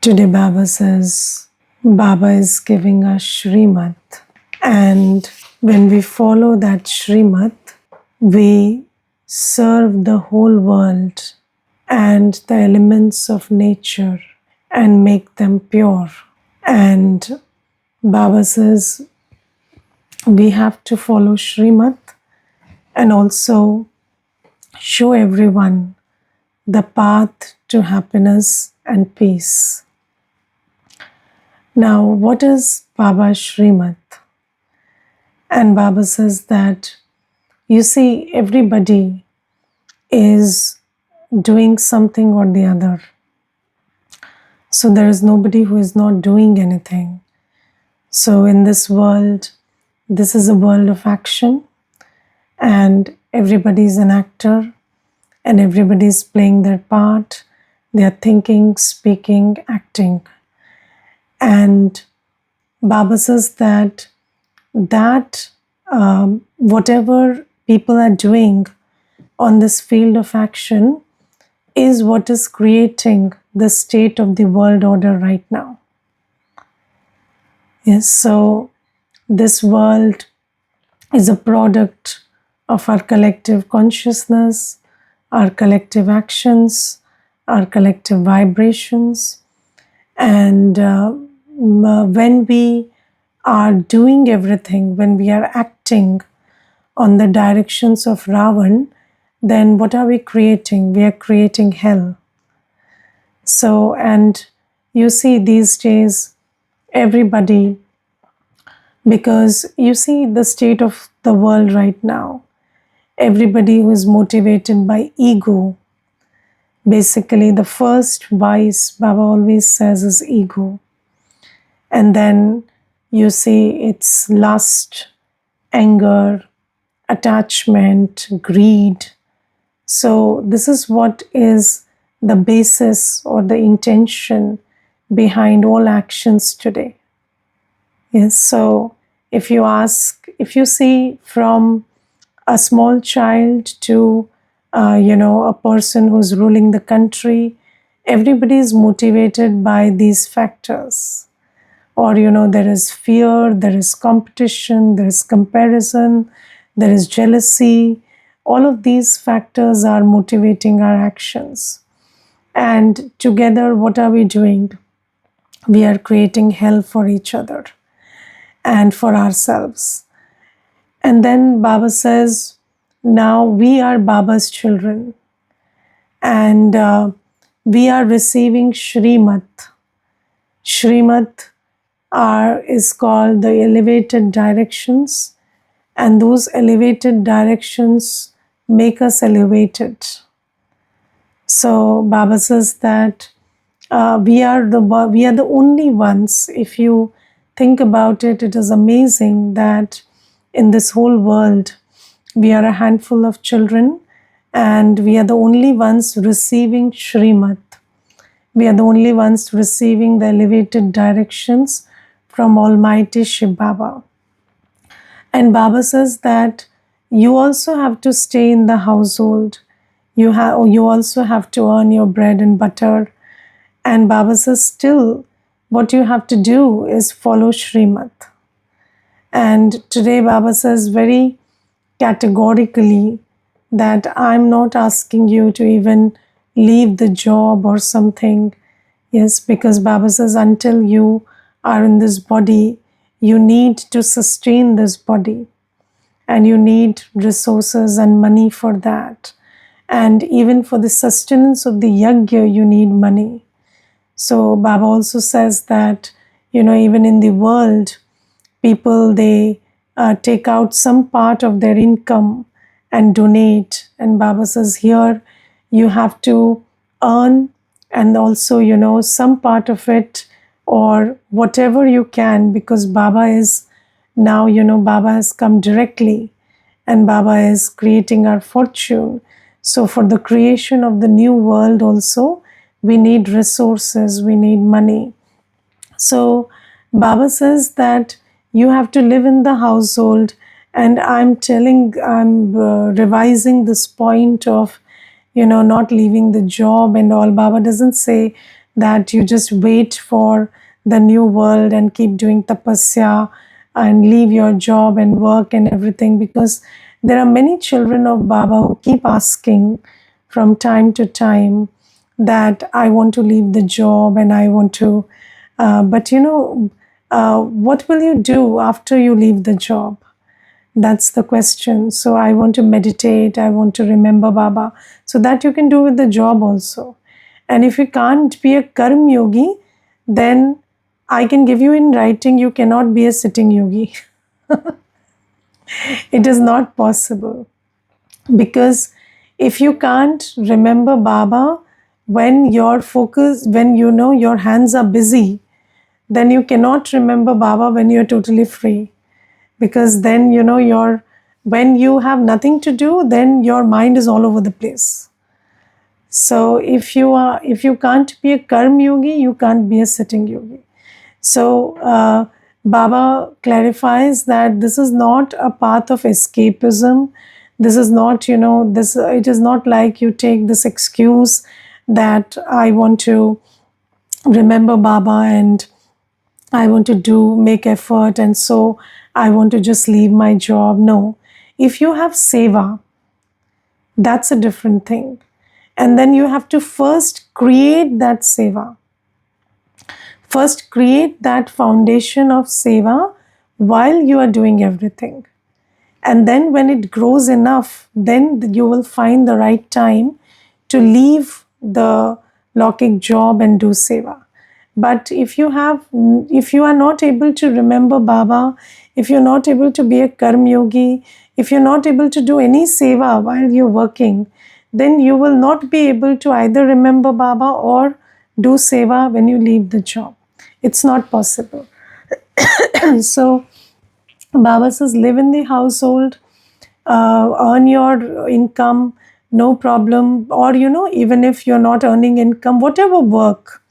Today, Baba says, Baba is giving us Shrimat. And when we follow that Shrimat, we serve the whole world and the elements of nature and make them pure. And Baba says, we have to follow Shrimat and also show everyone the path to happiness and peace. Now, what is Baba's Shrimat? And Baba says that, you see, everybody is doing something or the other. So there is nobody who is not doing anything. So in this world, this is a world of action, and everybody is an actor, and everybody is playing their part. They are thinking, speaking, acting. And Baba says that whatever people are doing on this field of action is what is creating the state of the world order right now. Yes, so this world is a product of our collective consciousness, our collective actions, our collective vibrations. And when we are doing everything, when we are acting on the directions of Ravan, then what are we creating? We are creating hell. So, and you see these days, everybody, because you see the state of the world right now, everybody who is motivated by ego, basically the first vice Baba always says is ego. And then you see it's lust, anger, attachment, greed. So this is what is the basis or the intention behind all actions today. Yes, so if you see from a small child to a person who's ruling the country, everybody is motivated by these factors. Or there is fear, there is competition, there is comparison, there is jealousy. All of these factors are motivating our actions. And together, what are we doing? We are creating hell for each other and for ourselves. And then Baba says, now we are Baba's children, and we are receiving Shrimat. Shrimat is called the elevated directions, and those elevated directions make us elevated. So Baba says that we are the only ones. If you think about it, it is amazing that in this whole world, we are a handful of children, and we are the only ones receiving Shrimat. We are the only ones receiving the elevated directions from Almighty Shiv Baba. And Baba says that you also have to stay in the household. You also have to earn your bread and butter. And Baba says still what you have to do is follow Shrimat. And today Baba says very categorically that I'm not asking you to even leave the job or something. Yes, because Baba says until you are in this body, you need to sustain this body, and you need resources and money for that. And even for the sustenance of the yajna, you need money. So Baba also says that, even in the world, people, they take out some part of their income and donate. And Baba says here, you have to earn, and also, some part of it or whatever you can, because Baba is now, Baba has come directly, and Baba is creating our fortune. So for the creation of the new world also, we need resources, we need money. So Baba says that you have to live in the household, and I'm revising this point of, not leaving the job and all. Baba doesn't say that you just wait for the new world and keep doing tapasya and leave your job and work and everything, because there are many children of Baba who keep asking from time to time that I want to leave the job and I want to, but what will you do after you leave the job? That's the question. So I want to meditate, I want to remember Baba. So that you can do with the job also. And if you can't be a karm yogi, then I can give you in writing, you cannot be a sitting yogi. It is not possible. Because if you can't remember Baba when your focus, when you know your hands are busy, then you cannot remember Baba when you're totally free. Because then your when you have nothing to do, then your mind is all over the place. So if you can't be a karm yogi, you can't be a sitting yogi. So Baba clarifies that this is not a path of escapism. This is not, this. It is not like you take this excuse that I want to remember Baba and I want to make effort, and so I want to just leave my job. No. If you have seva, that's a different thing. And then you have to first create that seva. First, create that foundation of seva while you are doing everything. And then, when it grows enough, then you will find the right time to leave the Lokik job and do seva. But if you are not able to remember Baba, if you're not able to be a karm yogi, if you're not able to do any seva while you're working, then you will not be able to either remember Baba or do seva when you leave the job. It's not possible. So Baba says, live in the household, earn your income, no problem. Or, even if you're not earning income, whatever work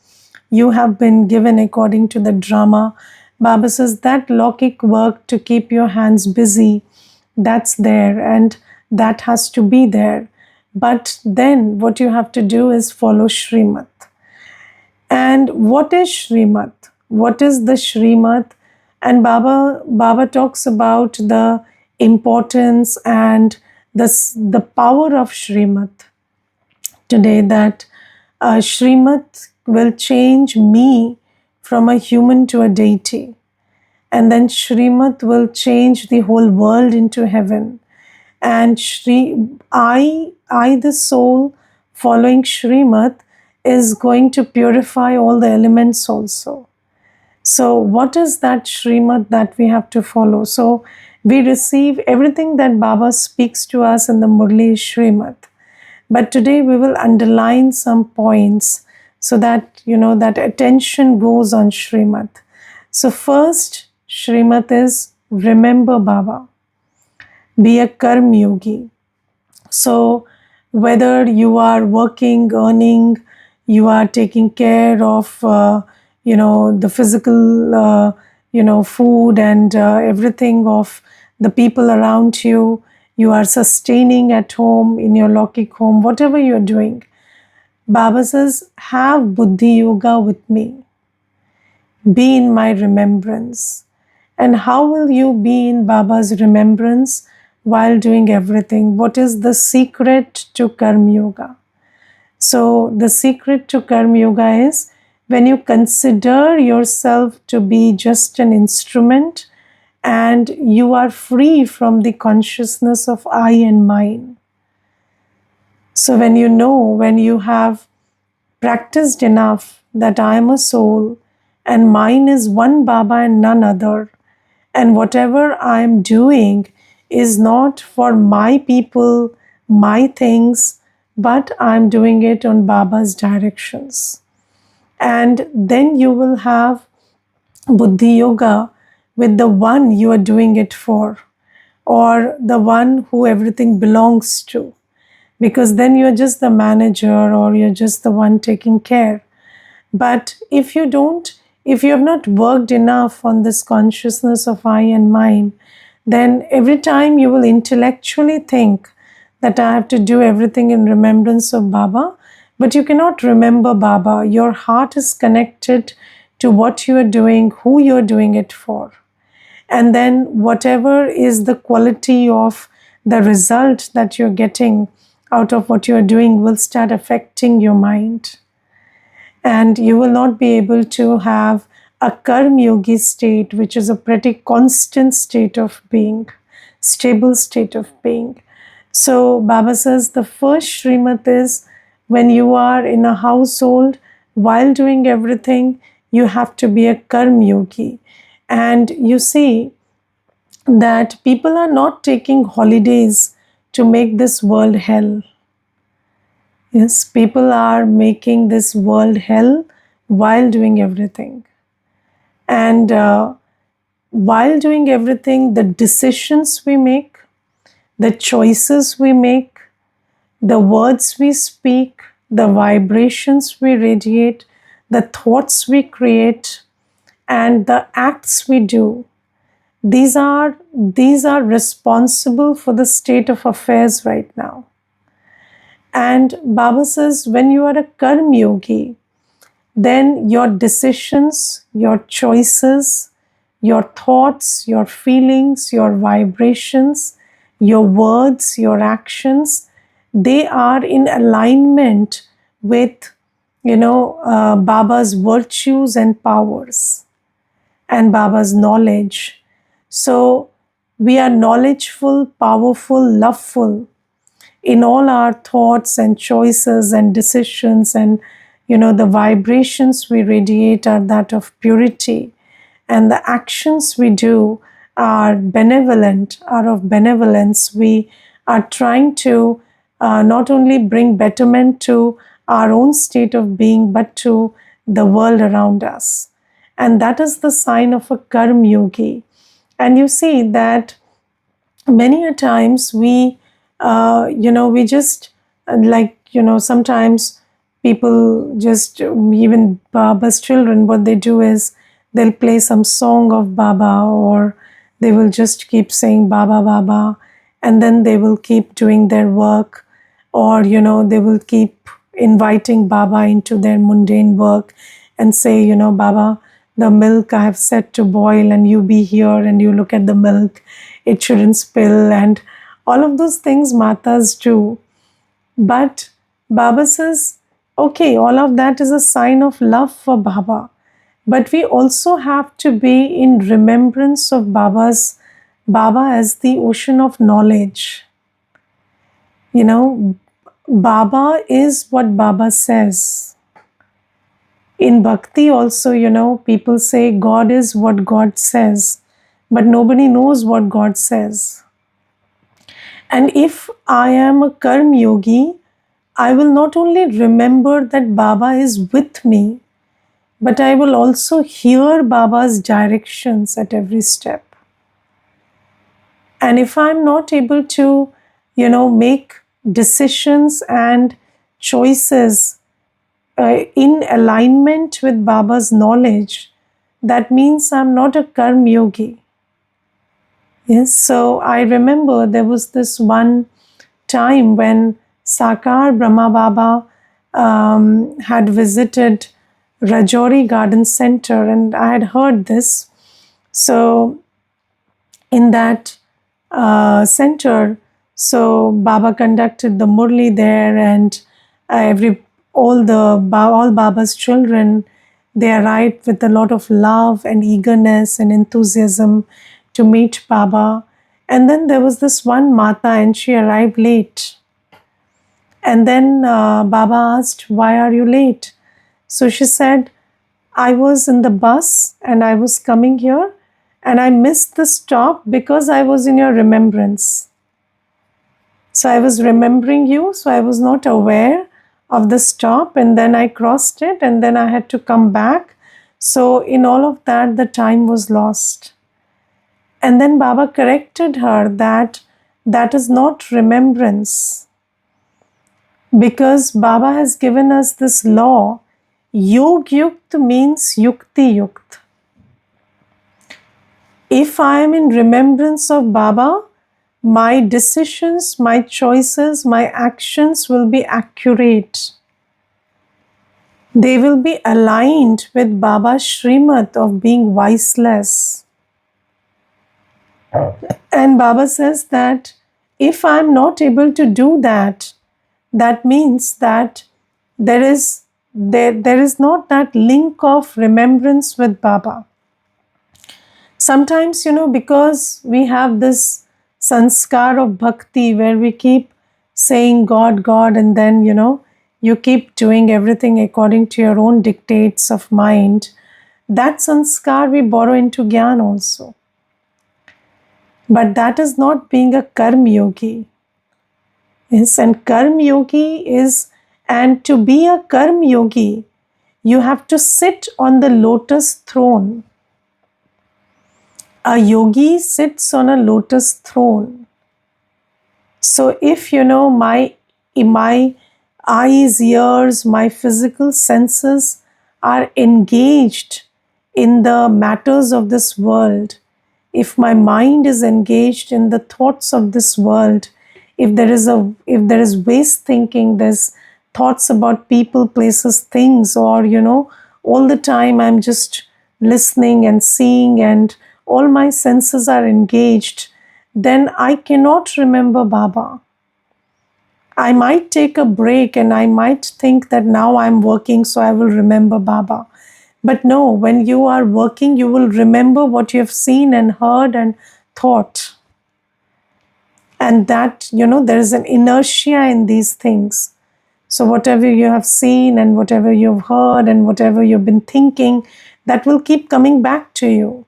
you have been given according to the drama, Baba says that Lokik work to keep your hands busy, that's there and that has to be there. But then what you have to do is follow Shrimat. And what is Shrimat? What is the Shrimat? And Baba talks about the importance and the power of Shrimat today, that Shrimat will change me from a human to a deity. And then Shrimat will change the whole world into heaven. And I, the soul, following Shrimat, is going to purify all the elements also. So what is that Shrimat that we have to follow? So we receive everything that Baba speaks to us in the Murli Shrimat. But today we will underline some points so that, that attention goes on Shrimat. So first, Shrimat is remember Baba. Be a karm yogi. So whether you are working, earning, you are taking care of, the physical, food and everything of the people around you, you are sustaining at home, in your Lokik home, whatever you're doing. Baba says, have Buddhi Yoga with me. Be in my remembrance. And how will you be in Baba's remembrance while doing everything? What is the secret to Karm Yoga? So the secret to Karm Yoga is when you consider yourself to be just an instrument and you are free from the consciousness of I and mine. So when you have practiced enough that I am a soul and mine is one Baba and none other, and whatever I am doing is not for my people, my things, but I'm doing it on Baba's directions. And then you will have Buddhi Yoga with the one you are doing it for, or the one who everything belongs to. Because then you're just the manager or you're just the one taking care. But if you have not worked enough on this consciousness of I and mine, then every time you will intellectually think that I have to do everything in remembrance of Baba, but you cannot remember Baba. Your heart is connected to what you are doing, who you are doing it for. And then whatever is the quality of the result that you're getting out of what you're doing will start affecting your mind. And you will not be able to have a Karmyogi state, which is a pretty constant state of being, stable state of being. So Baba says the first Shrimat is when you are in a household, while doing everything, you have to be a Karmyogi. And you see that people are not taking holidays to make this world hell. Yes, people are making this world hell while doing everything. And while doing everything, the decisions we make, the choices we make, the words we speak, the vibrations we radiate, the thoughts we create, and the acts we do, these are responsible for the state of affairs right now. And Baba says when you are a karm yogi, then your decisions, your choices, your thoughts, your feelings, your vibrations, your words, your actions, they are in alignment with, Baba's virtues and powers and Baba's knowledge. So we are knowledgeful, powerful, loveful in all our thoughts and choices and decisions, and the vibrations we radiate are that of purity, and the actions we do are benevolent, are of benevolence. We are trying to not only bring betterment to our own state of being, but to the world around us. And that is the sign of a karm yogi. And you see that many a times we just sometimes people just, even Baba's children, what they do is they'll play some song of Baba, or they will just keep saying Baba, Baba, and then they will keep doing their work, or they will keep inviting Baba into their mundane work and say, Baba, the milk I have set to boil, and you be here and you look at the milk, it shouldn't spill, and all of those things matas do. But Baba says, okay, all of that is a sign of love for Baba, but we also have to be in remembrance of Baba as the ocean of knowledge. Baba is what Baba says. In bhakti also, people say God is what God says, but nobody knows what God says. And if I am a karm yogi, I will not only remember that Baba is with me, but I will also hear Baba's directions at every step. And if I'm not able to, make decisions and choices in alignment with Baba's knowledge, that means I'm not a karm yogi. Yes, so I remember there was this one time when Sakar Brahma Baba had visited Rajouri Garden Center, and I had heard this. So in that center, so Baba conducted the Murli there, and all Baba's children, they arrived with a lot of love and eagerness and enthusiasm to meet Baba. And then there was this one Mata, and she arrived late. And then Baba asked, why are you late? So she said, I was in the bus and I was coming here, and I missed the stop because I was in your remembrance. So I was remembering you, so I was not aware of the stop, and then I crossed it, and then I had to come back. So in all of that, the time was lost. And then Baba corrected her that that is not remembrance, because Baba has given us this law. Yog Yukt means Yukti Yukt. If I am in remembrance of Baba, my decisions, my choices, my actions will be accurate. They will be aligned with Baba's Shrimat of being viceless. And Baba says that if I'm not able to do that, that means that there is not that link of remembrance with Baba. Sometimes, because we have this sanskar of bhakti where we keep saying God, God, and then, you keep doing everything according to your own dictates of mind. That sanskar we borrow into Gyan also. But that is not being a karmyogi. Yes, and karmyogi is, and to be a karmyogi, you have to sit on the lotus throne. A yogi sits on a lotus throne. So if my eyes, ears, my physical senses are engaged in the matters of this world, if my mind is engaged in the thoughts of this world, if there is waste thinking, there's thoughts about people, places, things, or all the time I'm just listening and seeing and all my senses are engaged, then I cannot remember Baba. I might take a break and I might think that now I'm working, so I will remember Baba. But no, when you are working, you will remember what you have seen and heard and thought. And that, there is an inertia in these things. So, whatever you have seen and whatever you've heard and whatever you've been thinking, that will keep coming back to you.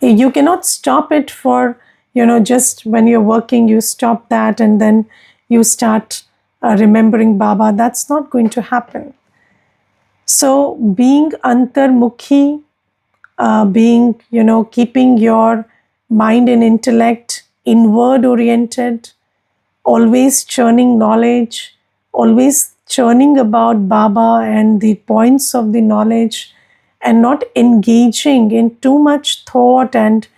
You cannot stop it for, just when you're working, you stop that and then you start remembering Baba. That's not going to happen. So, being antarmukhi, being, keeping your mind and intellect inward oriented, always churning knowledge, always churning about Baba and the points of the knowledge, and not engaging in too much thought and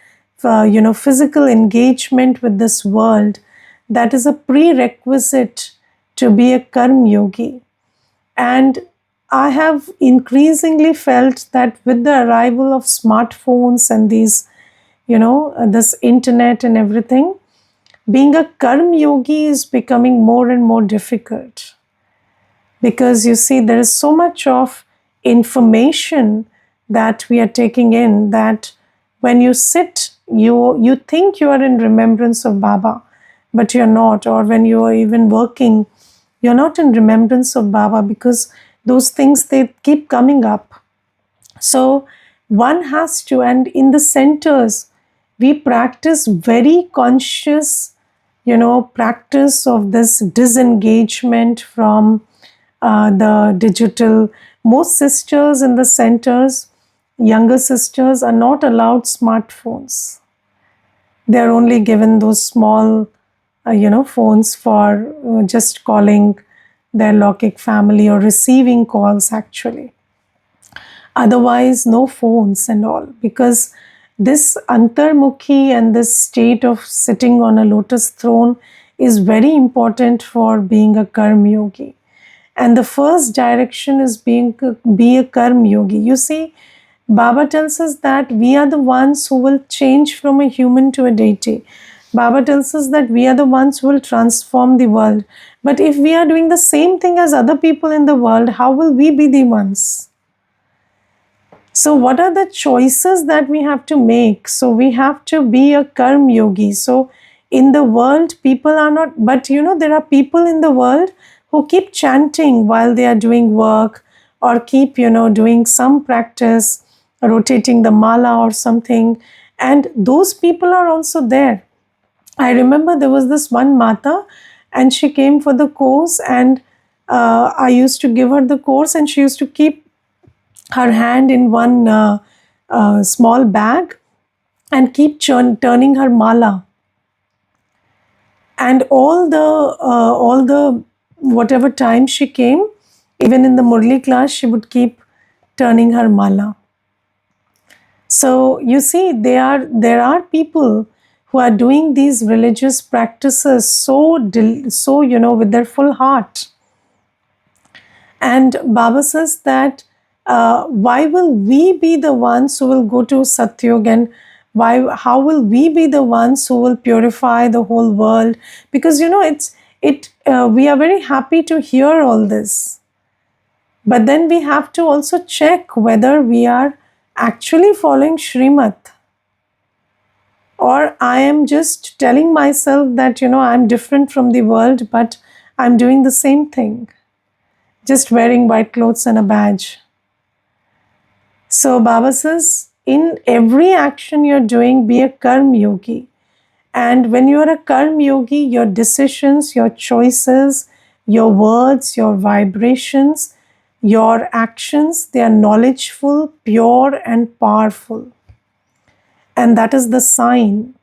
physical engagement with this world. That is a prerequisite to be a karm yogi. And I have increasingly felt that with the arrival of smartphones and these, this internet and everything, being a karm yogi is becoming more and more difficult. Because you see, there is so much of information that we are taking in that when you sit, you think you are in remembrance of Baba, but you're not. Or when you are even working, you're not in remembrance of Baba because those things, they keep coming up. So one has to, and in the centers, we practice very conscious, practice of this disengagement from the digital. Most sisters in the centers, younger sisters, are not allowed smartphones. They're only given those small, phones for just calling their Lokik family or receiving calls actually. Otherwise, no phones and all, because this antarmukhi and this state of sitting on a lotus throne is very important for being a karm yogi. And the first direction is be a karm yogi. You see, Baba tells us that we are the ones who will change from a human to a deity. Baba tells us that we are the ones who will transform the world. But if we are doing the same thing as other people in the world, how will we be the ones? So, what are the choices that we have to make? So, we have to be a karm yogi. So, in the world, people are not, but there are people in the world who keep chanting while they are doing work or keep, doing some practice, rotating the mala or something. And those people are also there. I remember there was this one Mata and she came for the course, and I used to give her the course, and she used to keep her hand in one small bag and keep turning her mala. And all the whatever time she came, even in the Murli class, she would keep turning her mala. So you see, there are people who are doing these religious practices so with their full heart. And Baba says that why will we be the ones who will go to Satyug, and how will we be the ones who will purify the whole world? Because we are very happy to hear all this, but then we have to also check whether we are actually following Shrimat, or I am just telling myself that I'm different from the world, but I'm doing the same thing, just wearing white clothes and a badge. So Baba says, in every action you're doing, be a karm yogi. And when you're a karm yogi, your decisions, your choices, your words, your vibrations, your actions, they are knowledgeful, pure, and powerful. And that is the sign.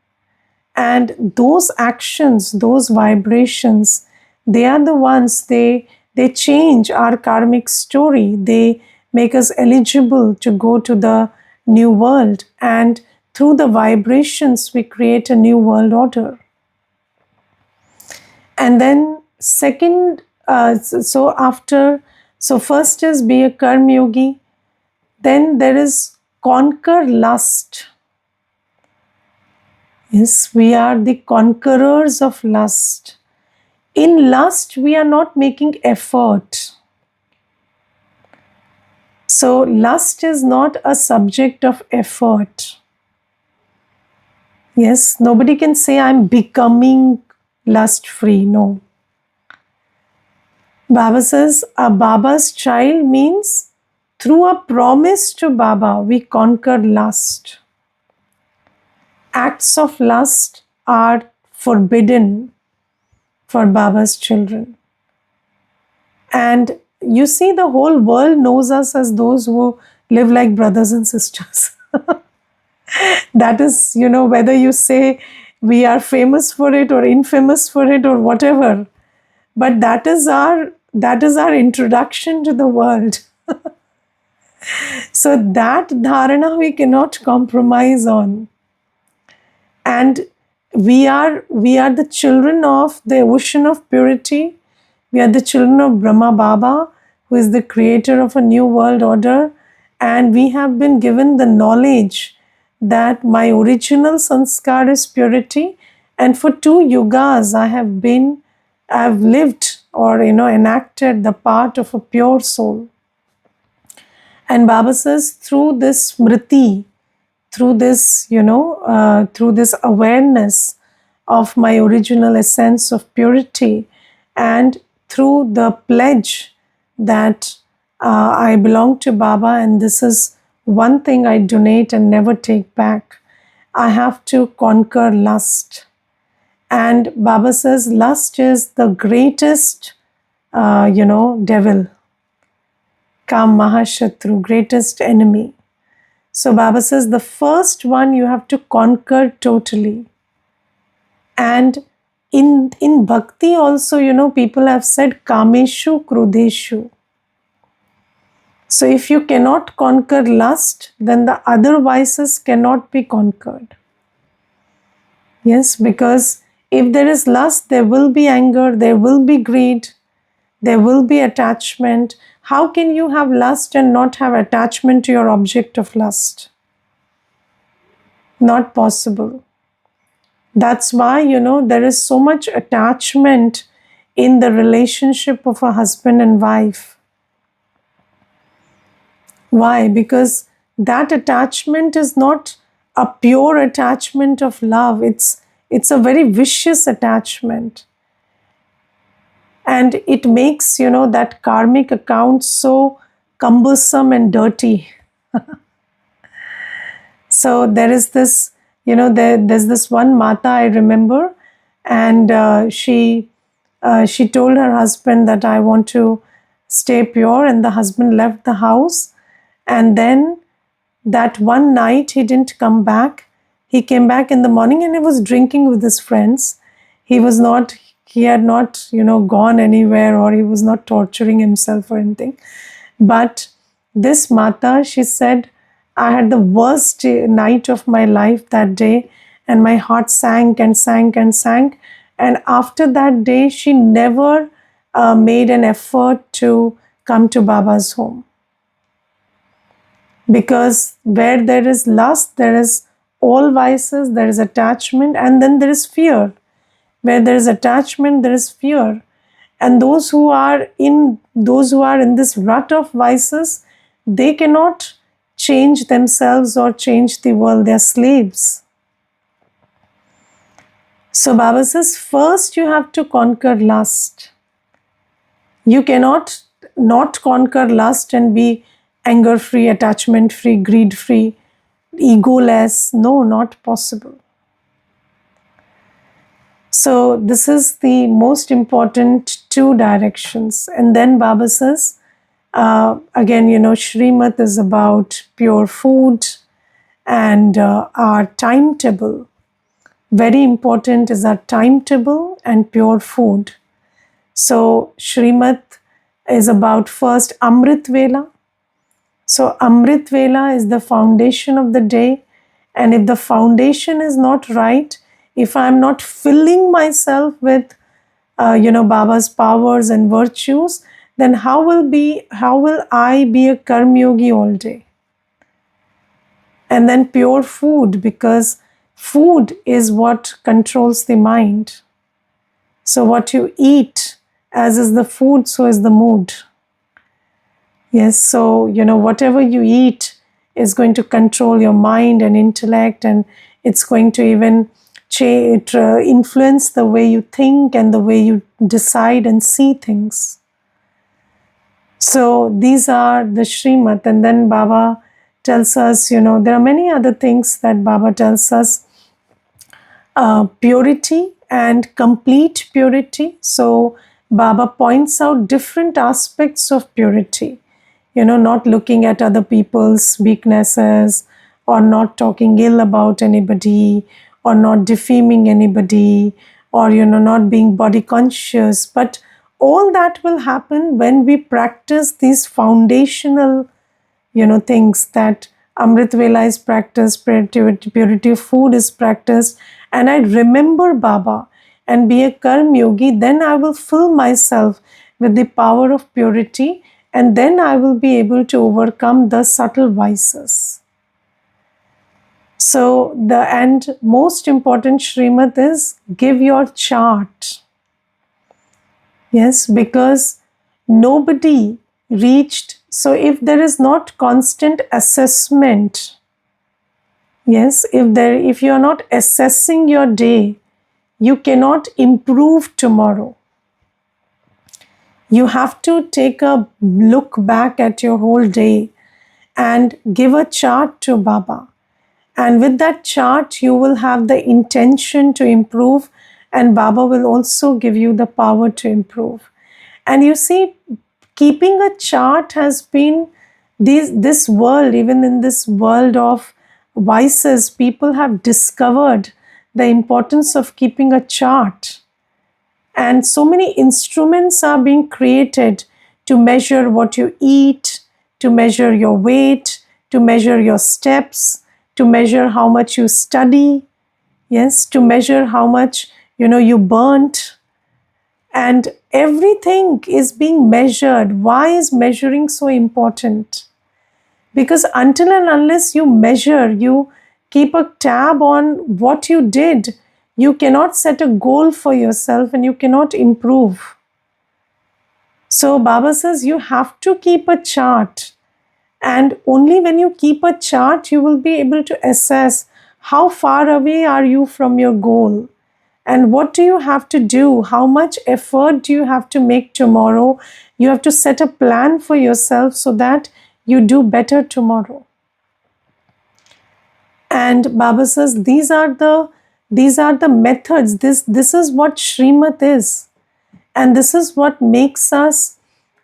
And those actions, those vibrations, they are the ones, they change our karmic story. They make us eligible to go to the new world, and through the vibrations we create a new world order. And then second, so first is be a karm yogi, then there is conquer lust. Yes, we are the conquerors of lust. In lust, we are not making effort. So, lust is not a subject of effort. Yes, nobody can say I'm becoming lust free. No. Baba says a Baba's child means through a promise to Baba, we conquer lust. Acts of lust are forbidden for Baba's children. And you see, the whole world knows us as those who live like brothers and sisters. That is, whether you say we are famous for it or infamous for it or whatever, but that is our introduction to the world. So that dharana we cannot compromise on. And we are the children of the ocean of purity. We are the children of Brahma Baba, who is the creator of a new world order. And we have been given the knowledge that my original sanskar is purity. And for 2 yugas, I have lived or enacted the part of a pure soul. And Baba says, through this smriti, through this, through this awareness of my original essence of purity, and through the pledge that I belong to Baba, and this is one thing I donate and never take back, I have to conquer lust. And Baba says lust is the greatest, devil, Kam Mahashatru, greatest enemy. So Baba says the first one you have to conquer totally. And in bhakti also, people have said kameshu krudeshu. So if you cannot conquer lust, then the other vices cannot be conquered. Yes, because if there is lust, there will be anger, there will be greed, there will be attachment. How can you have lust and not have attachment to your object of lust? Not possible. That's why, there is so much attachment in the relationship of a husband and wife. Why? Because that attachment is not a pure attachment of love. It's a very vicious attachment. And it makes, that karmic account so cumbersome and dirty. So there is this, there's this one Mata I remember, and she told her husband that I want to stay pure, and the husband left the house. And then that one night he didn't come back. He came back in the morning and he was drinking with his friends. He had not, gone anywhere, or he was not torturing himself or anything. But this Mata, she said, I had the worst night of my life that day, and my heart sank and sank and sank. And after that day, she never made an effort to come to Baba's home. Because where there is lust, there is all vices, there is attachment, and then there is fear. Where there is attachment, there is fear. And those who are in this rut of vices, they cannot change themselves or change the world. They are slaves. So Baba says, first you have to conquer lust. You cannot not conquer lust and be anger-free, attachment-free, greed-free, egoless. No, not possible. So this is the most important two directions. And then Baba says, again, Shrimat is about pure food and our timetable. Very important is our timetable and pure food. So Shrimat is about first Amrit Vela. So Amrit Vela is the foundation of the day. And if the foundation is not right, if I'm not filling myself with Baba's powers and virtues, then how will I be a Karmyogi all day? And then pure food, because food is what controls the mind. So what you eat, as is the food, so is the mood. Yes, so whatever you eat is going to control your mind and intellect, and it's going to even influence the way you think and the way you decide and see things. So these are the Shrimat. And then Baba tells us, there are many other things that Baba tells us. Purity and complete purity. So Baba points out different aspects of purity. Not looking at other people's weaknesses, or not talking ill about anybody, or not defaming anybody, or not being body conscious. But all that will happen when we practice these foundational things, that Amrit Vela is practiced, purity of food is practiced, and I remember Baba and be a Karmyogi, then I will fill myself with the power of purity, and then I will be able to overcome the subtle vices. So and most important Shrimat is give your chart. Yes, because nobody reached. So if there is not constant assessment, yes, if you are not assessing your day, you cannot improve tomorrow. You have to take a look back at your whole day and give a chart to Baba. And with that chart, you will have the intention to improve, and Baba will also give you the power to improve. And you see, keeping a chart has been this world, even in this world of vices, people have discovered the importance of keeping a chart. And so many instruments are being created to measure what you eat, to measure your weight, to measure your steps, to measure how much you study, yes, to measure how much you burnt. And everything is being measured. Why is measuring so important? Because until and unless you measure, you keep a tab on what you did, you cannot set a goal for yourself and you cannot improve. So Baba says you have to keep a chart. And only when you keep a chart, you will be able to assess how far away are you from your goal. And what do you have to do? How much effort do you have to make tomorrow? You have to set a plan for yourself so that you do better tomorrow. And Baba says these are the methods. This is what Shrimat is. And this is what makes us,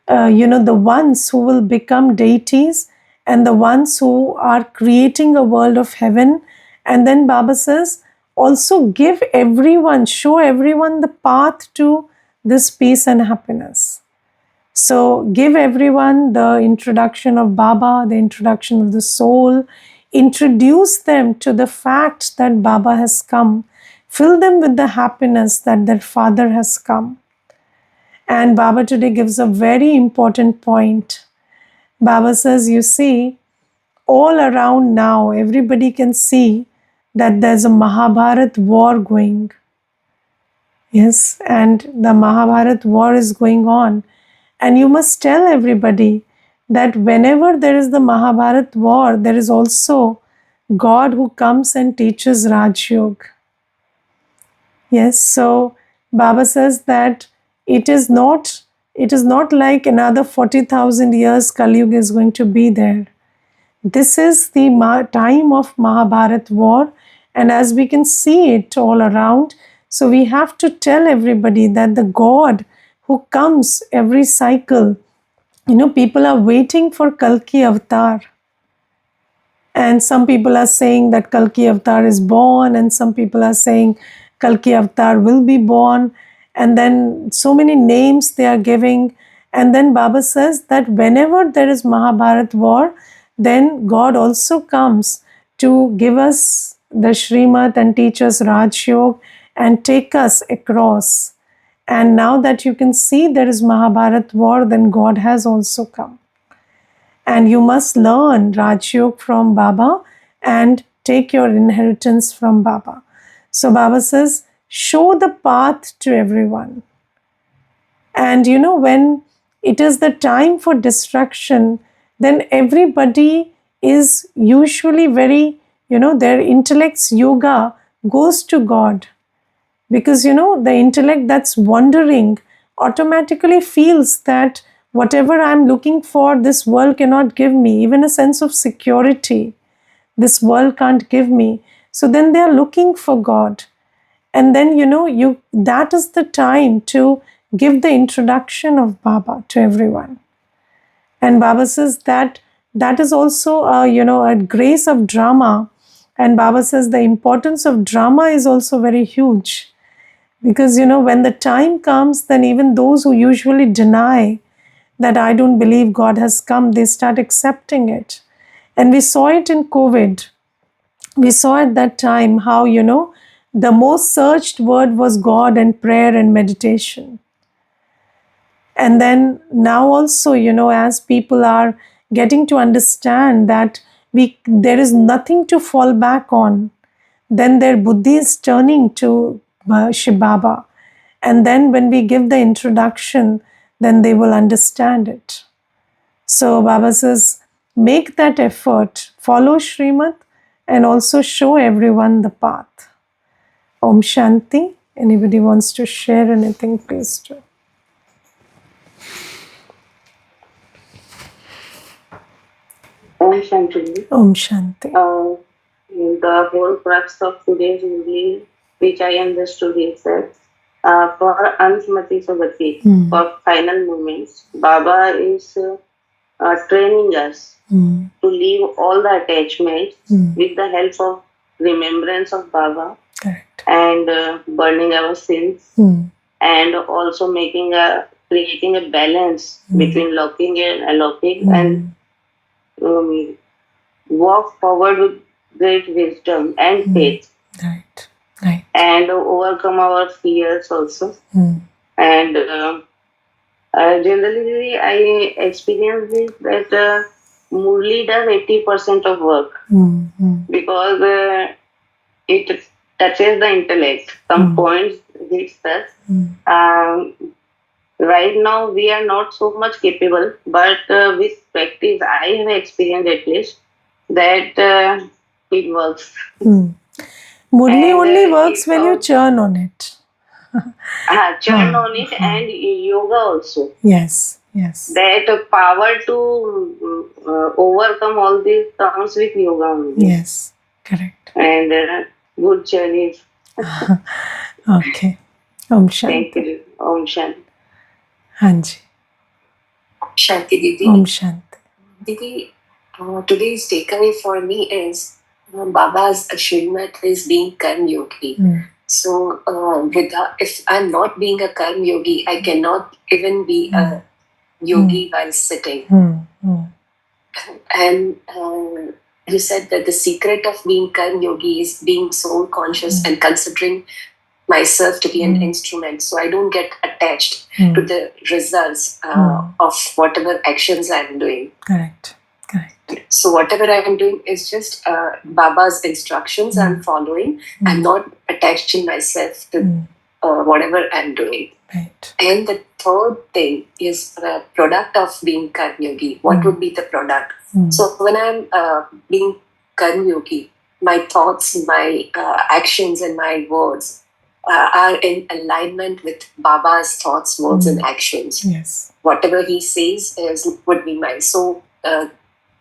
the ones who will become deities and the ones who are creating a world of heaven. And then Baba says, also show everyone the path to this peace and happiness. So give everyone the introduction of Baba, the introduction of the soul, introduce them to the fact that Baba has come, fill them with the happiness that their father has come. And Baba today gives a very important point. Baba says, you see, all around now, everybody can see that there's a Mahabharat war going. Yes, and the Mahabharat war is going on. And you must tell everybody that whenever there is the Mahabharat war, there is also God who comes and teaches Raj Yoga. Yes, so Baba says that it is not like another 40,000 years Kali Yuga is going to be there. This is the time of Mahabharat war, and as we can see it all around, so we have to tell everybody that the God who comes every cycle, people are waiting for Kalki Avatar. And some people are saying that Kalki Avatar is born, and some people are saying Kalki Avatar will be born. And then so many names they are giving. And then Baba says that whenever there is Mahabharat war, then God also comes to give us the Shrimat and teach us Raj Yoga and take us across. And now that you can see there is Mahabharat war, then God has also come. And you must learn Raj Yoga from Baba and take your inheritance from Baba. So Baba says, show the path to everyone. And when it is the time for destruction, then everybody is usually very, their intellect's yoga goes to God. Because the intellect that's wandering automatically feels that whatever I'm looking for, this world cannot give me, even a sense of security this world can't give me. So then they are looking for God. And then that is the time to give the introduction of Baba to everyone. And Baba says that is also a grace of drama. And Baba says the importance of drama is also very huge. Because, when the time comes, then even those who usually deny that I don't believe God has come, they start accepting it. And we saw it in COVID. We saw at that time how, the most searched word was God and prayer and meditation. And then now also, as people are getting to understand that there is nothing to fall back on, then their buddhi is turning to Shiv Baba. And then when we give the introduction, then they will understand it. So Baba says, make that effort, follow Shrimat, and also show everyone the path. Om Shanti. Anybody wants to share anything, please do. Om Shanti. Om Shanti. The whole crux of today's movie, which I understood, is that for Ansmati Sabati, for final moments, Baba is training us to leave all the attachments with the help of remembrance of Baba. Correct. And burning our sins, and also creating a balance between locking and unlocking, and walk forward with great wisdom and faith. Right. Right. And overcome our fears also. And generally, I experience this that Murli does 80% of work because it touches the intellect. Some points hits us. Right now, we are not so much capable, but with practice, I have experienced at least that it works. Murli only works when you churn on it. Churn on it, and yoga also. Yes, yes. That power to overcome all these comes with yoga only. Yes, correct. And good journey. Okay. Om Shanti. Thank you. Om Shanti. Hanji. Shanti Didi. Om Shanti. Didi, today's takeaway for me is Baba's Shrimat is being Karmyogi. So, if I'm not being a Karmyogi, I cannot even be a yogi while sitting. And you said that the secret of being Karmyogi is being soul conscious and considering myself to be an instrument, so I don't get attached to the results of whatever actions I'm doing. Correct. So whatever I'm doing is just Baba's instructions I'm following. I'm not attaching myself to whatever I'm doing. Right. And the third thing is the product of being Karmyogi. What would be the product? So when I'm being Karmyogi, my thoughts, my actions, and my words are in alignment with Baba's thoughts, words, and actions. Yes. Whatever he says would be mine. So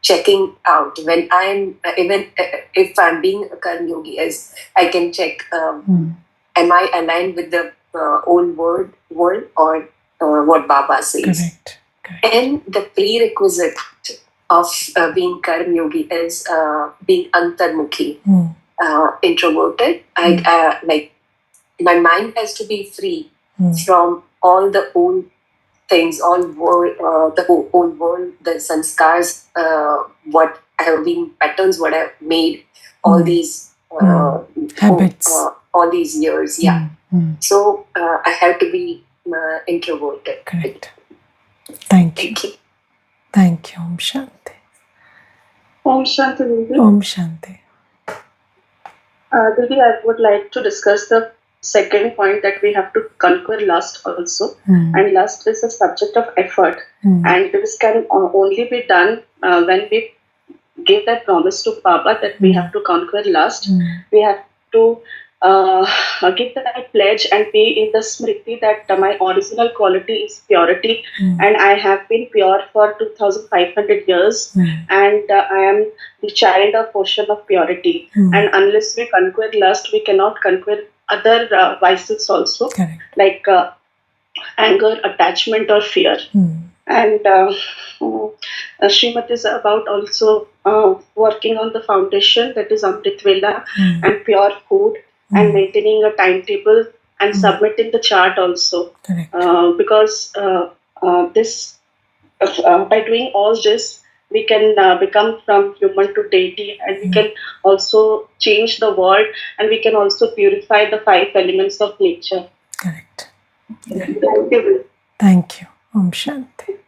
checking out when I'm even if I'm being a Karmyogi, as I can check, am I aligned with the old world or what Baba says? Correct. And the prerequisite of being Karmyogi is being antarmukhi, introverted. I like my mind has to be free from all the old things, all world, the old world, the sanskars, what have been patterns, what I've made, all these habits, all these years. Yeah. So I have to be introverted. Correct. Thank you. Thank you. Om Shanti. Om Shanti, Devi. Om Shanti. Devi, I would like to discuss the second point, that we have to conquer lust also. And lust is a subject of effort. And this can only be done when we give that promise to Baba that we have to conquer lust. We have to give that pledge and be in the smriti that my original quality is purity, and I have been pure for 2500 years, and I am the child of ocean of purity. And unless we conquer lust, we cannot conquer other vices also. Correct. Like anger, attachment, or fear. And Shrimat is about also working on the foundation, that is Amrit Vela, and pure food, and maintaining a timetable, and submitting the chart also. Because this by doing all this, we can become from human to deity, and we can also change the world, and we can also purify the 5 elements of nature. Correct. Thank you. Thank you. Om Shanti.